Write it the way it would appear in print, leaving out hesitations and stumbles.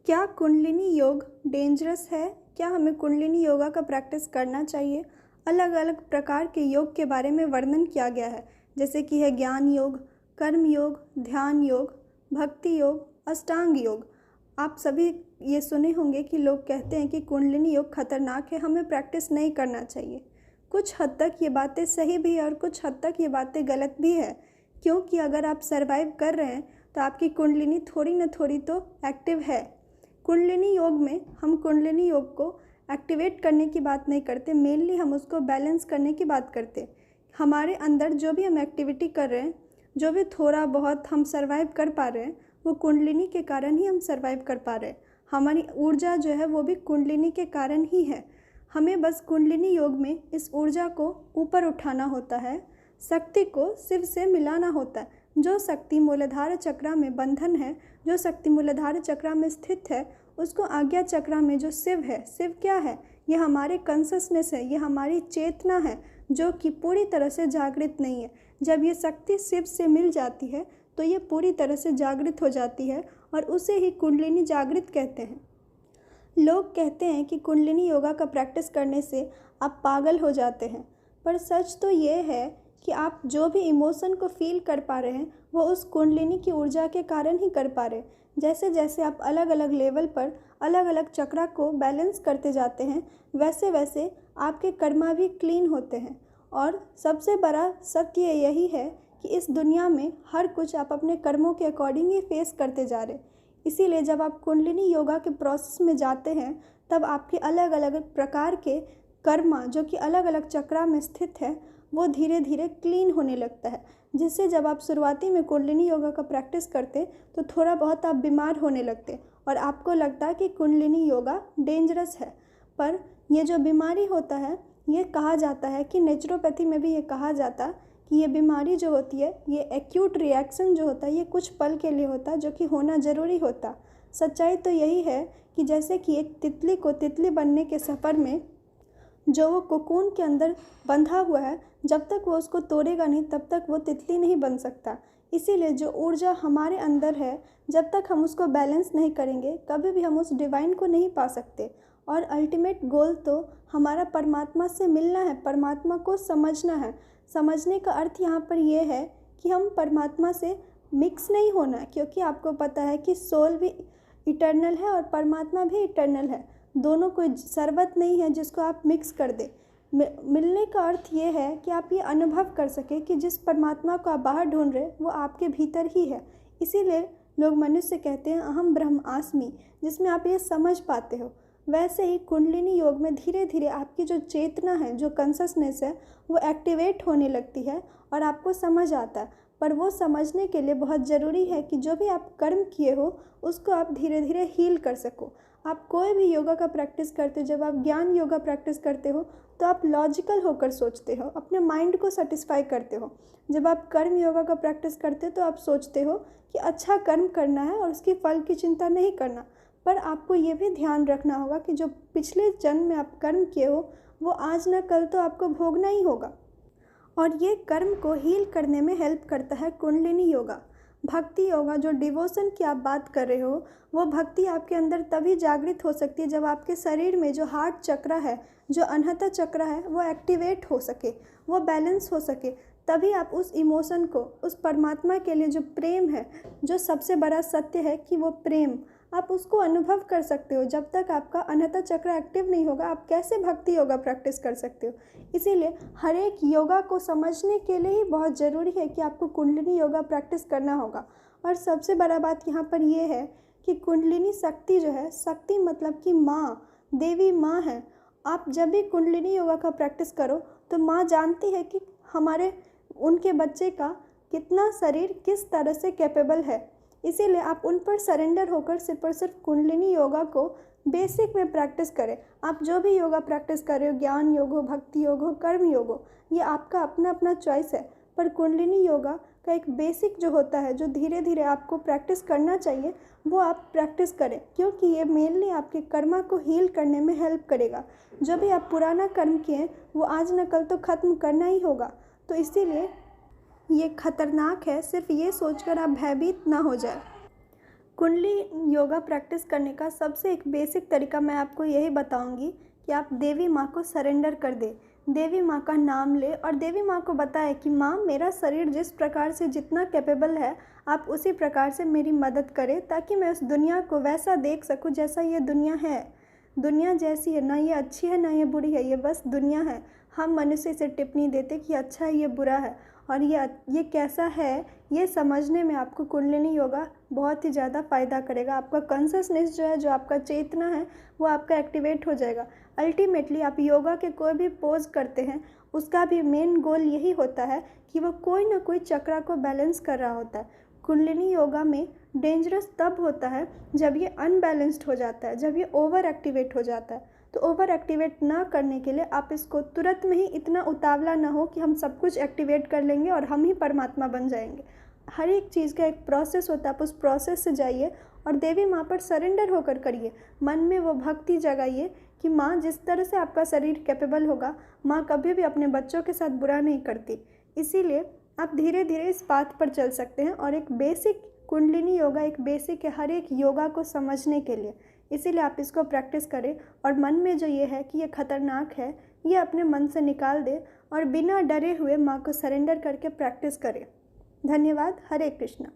क्या कुंडलिनी योग डेंजरस है? क्या हमें कुंडलिनी योगा का प्रैक्टिस करना चाहिए? अलग अलग प्रकार के योग के बारे में वर्णन किया गया है, जैसे कि है ज्ञान योग, कर्म योग, ध्यान योग, भक्ति योग, अष्टांग योग। आप सभी ये सुने होंगे कि लोग कहते हैं कि कुंडलिनी योग खतरनाक है, हमें प्रैक्टिस नहीं करना चाहिए। कुछ हद तक ये बातें सही भी है और कुछ हद तक ये बातें गलत भी है, क्योंकि अगर आप सरवाइव कर रहे हैं तो आपकी कुंडलिनी थोड़ी न थोड़ी तो एक्टिव है। कुंडलिनी योग में हम कुंडलिनी योग को एक्टिवेट करने की बात नहीं करते, मेनली हम उसको बैलेंस करने की बात करते। हमारे अंदर जो भी हम एक्टिविटी कर रहे हैं, जो भी थोड़ा बहुत हम सर्वाइव कर पा रहे हैं, वो कुंडलिनी के कारण ही हम सर्वाइव कर पा रहे हैं। हमारी ऊर्जा जो है वो भी कुंडलिनी के कारण ही है। हमें बस कुंडलिनी योग में इस ऊर्जा को ऊपर उठाना होता है, शक्ति को शिव से मिलाना होता है। जो शक्ति मूलाधार चक्र में बंधन है, जो शक्ति मूलाधार चक्र में स्थित है, उसको आज्ञा चक्र में जो शिव है, शिव क्या है? ये हमारे कॉन्शसनेस है, ये हमारी चेतना है जो कि पूरी तरह से जागृत नहीं है। जब ये शक्ति शिव से मिल जाती है तो ये पूरी तरह से जागृत हो जाती है और उसे ही कुंडलिनी जागृत कहते हैं। लोग कहते हैं कि कुंडलिनी योगा का प्रैक्टिस करने से आप पागल हो जाते हैं, पर सच तो ये है कि आप जो भी इमोशन को फील कर पा रहे हैं वो उस कुंडलिनी की ऊर्जा के कारण ही कर पा रहे हैं। जैसे जैसे आप अलग अलग लेवल पर अलग अलग चक्र को बैलेंस करते जाते हैं, वैसे वैसे आपके कर्मा भी क्लीन होते हैं। और सबसे बड़ा सत्य यही है कि इस दुनिया में हर कुछ आप अपने कर्मों के अकॉर्डिंग ही फेस करते जा रहे हैं। इसीलिए जब आप कुंडलिनी योगा के प्रोसेस में जाते हैं तब आपके अलग अलग प्रकार के कर्मा जो कि अलग अलग चक्र में स्थित है वो धीरे धीरे क्लीन होने लगता है, जिससे जब आप शुरुआती में कुंडलिनी योगा का प्रैक्टिस करते तो थोड़ा बहुत आप बीमार होने लगते और आपको लगता कि कुंडलिनी योगा डेंजरस है। पर ये जो बीमारी होता है, ये कहा जाता है कि नेचुरोपैथी में भी ये कहा जाता कि ये बीमारी जो होती है, ये एक्यूट रिएक्शन जो होता है, ये कुछ पल के लिए होता है, जो कि होना ज़रूरी होता। सच्चाई तो यही है कि जैसे कि एक तितली को तितली बनने के सफ़र में जो वो कोकून के अंदर बंधा हुआ है, जब तक वो उसको तोड़ेगा नहीं तब तक वो तितली नहीं बन सकता। इसीलिए जो ऊर्जा हमारे अंदर है, जब तक हम उसको बैलेंस नहीं करेंगे कभी भी हम उस डिवाइन को नहीं पा सकते। और अल्टीमेट गोल तो हमारा परमात्मा से मिलना है, परमात्मा को समझना है। समझने का अर्थ यहाँ पर यह है कि हम परमात्मा से मिक्स नहीं होना है, क्योंकि आपको पता है कि सोल भी इटर्नल है और परमात्मा भी इटर्नल है। दोनों कोई शरबत नहीं है जिसको आप मिक्स कर दें। मिलने का अर्थ ये है कि आप ये अनुभव कर सकें कि जिस परमात्मा को आप बाहर ढूंढ रहे वो आपके भीतर ही है। इसीलिए लोग मनुष्य कहते हैं अहम ब्रह्म आस्मि, जिसमें आप ये समझ पाते हो। वैसे ही कुंडलिनी योग में धीरे धीरे आपकी जो चेतना है, जो कॉन्शसनेस है, वो एक्टिवेट होने लगती है और आपको समझ आता है। पर वो समझने के लिए बहुत ज़रूरी है कि जो भी आप कर्म किए हो उसको आप धीरे धीरे हील कर सको। आप कोई भी योगा का प्रैक्टिस करते हो, जब आप ज्ञान योगा प्रैक्टिस करते हो तो आप लॉजिकल होकर सोचते हो, अपने माइंड को सेटिस्फाई करते हो। जब आप कर्म योगा का प्रैक्टिस करते हो तो आप सोचते हो कि अच्छा कर्म करना है और उसकी फल की चिंता नहीं करना। पर आपको ये भी ध्यान रखना होगा कि जो पिछले जन्म में आप कर्म किए हो वो आज न कल तो आपको भोगना ही होगा। और ये कर्म को हील करने में हेल्प करता है कुंडलिनी योगा। भक्ति योगा, जो डिवोशन की आप बात कर रहे हो, वो भक्ति आपके अंदर तभी जागृत हो सकती है जब आपके शरीर में जो हार्ट चक्र है, जो अनहता चक्र है, वो एक्टिवेट हो सके, वो बैलेंस हो सके। तभी आप उस इमोशन को, उस परमात्मा के लिए जो प्रेम है, जो सबसे बड़ा सत्य है कि वो प्रेम, आप उसको अनुभव कर सकते हो। जब तक आपका अनहता चक्र एक्टिव नहीं होगा आप कैसे भक्ति योगा प्रैक्टिस कर सकते हो? इसीलिए हर एक योगा को समझने के लिए ही बहुत ज़रूरी है कि आपको कुंडलिनी योगा प्रैक्टिस करना होगा। और सबसे बड़ा बात यहाँ पर यह है कि कुंडलिनी शक्ति जो है, शक्ति मतलब कि माँ, देवी माँ है। आप जब भी कुंडलिनी योगा का प्रैक्टिस करो तो माँ जानती है कि हमारे उनके बच्चे का कितना शरीर किस तरह से कैपेबल है। इसीलिए आप उन पर सरेंडर होकर सिर्फ और सिर्फ कुंडलिनी योगा को बेसिक में प्रैक्टिस करें। आप जो भी योगा प्रैक्टिस कर रहे हो, ज्ञान योग हो, भक्ति योग हो, कर्म योग हो, ये आपका अपना अपना चॉइस है। पर कुंडलिनी योगा का एक बेसिक जो होता है, जो धीरे धीरे आपको प्रैक्टिस करना चाहिए, वो आप प्रैक्टिस करें, क्योंकि ये मेनली आपके कर्मा को हील करने में हेल्प करेगा। जो भी आप पुराना कर्म किए वो आज न कल तो ख़त्म करना ही होगा। तो इसीलिए ये खतरनाक है, सिर्फ ये सोचकर आप भयभीत ना हो जाए। कुंडली योगा प्रैक्टिस करने का सबसे एक बेसिक तरीका मैं आपको यही बताऊंगी कि आप देवी माँ को सरेंडर कर दें। देवी माँ का नाम ले और देवी माँ को बताएं कि माँ, मेरा शरीर जिस प्रकार से जितना कैपेबल है, आप उसी प्रकार से मेरी मदद करें ताकि मैं उस दुनिया को वैसा देख सकूं जैसा ये दुनिया है। दुनिया जैसी है, ना ये अच्छी है ना ये बुरी है, ये बस दुनिया है। हम मनुष्य से टिप्पणी देते कि अच्छा है, ये बुरा है, और ये कैसा है, ये समझने में आपको कुंडलिनी योगा बहुत ही ज़्यादा फ़ायदा करेगा। आपका कॉन्शसनेस जो है, जो आपका चेतना है, वो आपका एक्टिवेट हो जाएगा। अल्टीमेटली आप योगा के कोई भी पोज करते हैं, उसका भी मेन गोल यही होता है कि वो कोई ना कोई चक्रा को बैलेंस कर रहा होता है। कुंडलिनी योगा में डेंजरस तब होता है जब ये अनबैलेंस्ड हो जाता है, जब ये ओवर एक्टिवेट हो जाता है। तो ओवर एक्टिवेट ना करने के लिए आप इसको तुरंत में ही इतना उतावला ना हो कि हम सब कुछ एक्टिवेट कर लेंगे और हम ही परमात्मा बन जाएंगे। हर एक चीज़ का एक प्रोसेस होता है, आप उस प्रोसेस से जाइए और देवी माँ पर सरेंडर होकर करिए। मन में वो भक्ति जगाइए कि माँ, जिस तरह से आपका शरीर कैपेबल होगा, माँ कभी भी अपने बच्चों के साथ बुरा नहीं करती। इसीलिए आप धीरे धीरे इस पाथ पर चल सकते हैं। और एक बेसिक कुंडलिनी योगा एक बेसिक है हर एक योगा को समझने के लिए। इसीलिए आप इसको प्रैक्टिस करें और मन में जो ये है कि ये खतरनाक है, ये अपने मन से निकाल दें और बिना डरे हुए माँ को सरेंडर करके प्रैक्टिस करें। धन्यवाद। हरे कृष्णा।